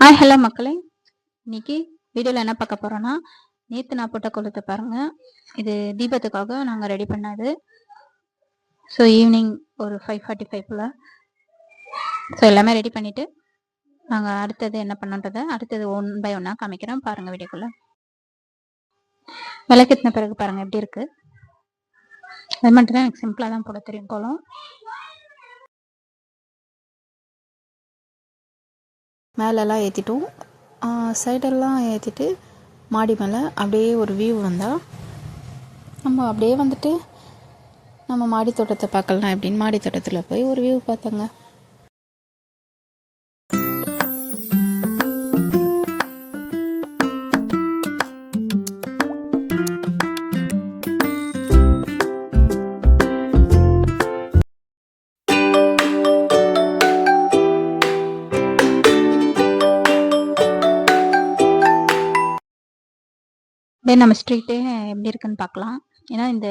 Hello மக்களே. இன்னைக்கு வீடியோவில் என்ன பார்க்க போகிறோன்னா, நேற்று நான் போட்ட கொளுத்த பாருங்கள். இது தீபத்துக்காக நாங்கள் ரெடி பண்ணது. ஸோ ஈவினிங் ஒரு 5:45 போல் ஸோ எல்லாமே ரெடி பண்ணிவிட்டு நாங்கள் அடுத்தது என்ன பண்ணோன்றதை அடுத்தது 1 by 1 காமிக்கிறோம். பாருங்கள் வீடியோக்குள்ளே. விளக்கெத்தின பிறகு பாருங்கள் எப்படி இருக்குது. அது மட்டும் தான் எனக்கு சிம்பிளாக தான் போட தெரியும் கோலம். மேலெல்லாம் ஏற்றிட்டோம், சைடெல்லாம் ஏற்றிட்டு மாடி மேலே அப்படியே ஒரு வியூ வந்தால் நம்ம அப்படியே வந்துட்டு நம்ம மாடி தோட்டத்தை பார்க்கலாம் அப்படின்னு மாடி தோட்டத்தில் போய் ஒரு வியூ பார்த்தோங்க. அப்படியே நம்ம ஸ்ட்ரீட்டே எப்படி இருக்குன்னு பார்க்கலாம். ஏன்னா இந்த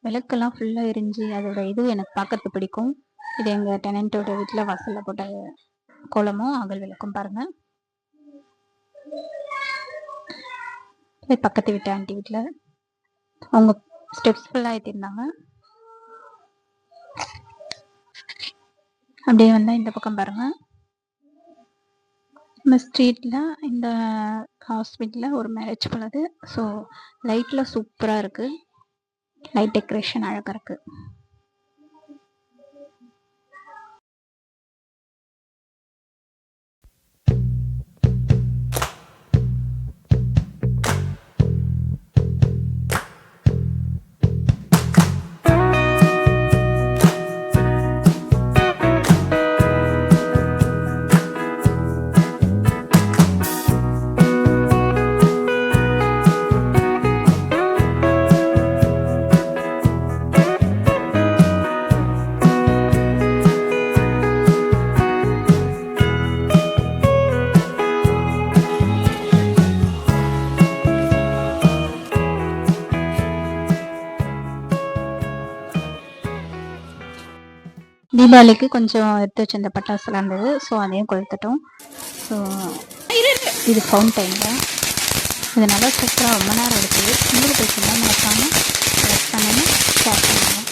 விளக்கெல்லாம் ஃபுல்லாக எரிஞ்சு அதோட இது எனக்கு பார்க்கறது பிடிக்கும். இது எங்கள் டெனண்ட்டோட வீட்டில் வாசலில் போட்ட கோலமும் அகல் விளக்கும் பாருங்கள். பக்கத்து வீட்டு ஆண்டி வீட்டில் அவங்க ஸ்டெப்ஸ் ஃபுல்லாக ஏற்றிருந்தாங்க. அப்படியே வந்தால் இந்த பக்கம் பாருங்கள். நம்ம ஸ்ட்ரீட்டில் இந்த ஹாஸ்பிட்டலில் ஒரு மேரேஜ் பண்ணுது. ஸோ லைட்டில் சூப்பராக இருக்குது. லைட் டெக்கரேஷன் அழகாக இருக்குது. தீபாவளிக்கு கொஞ்சம் எடுத்து வச்சிருந்த பட்டாசுலாம் இருந்தது. ஸோ அதையும் கொளுத்துட்டோம். ஸோ இது ஃபவுண்டைனில் இது நல்லா சூப்பராக ரொம்ப நேரம் எடுக்குது. உங்களுக்கு பிடிச்சிருந்தா மறக்காமல் லைக் பண்ணுங்கள், ஷேர் பண்ணுங்கள்.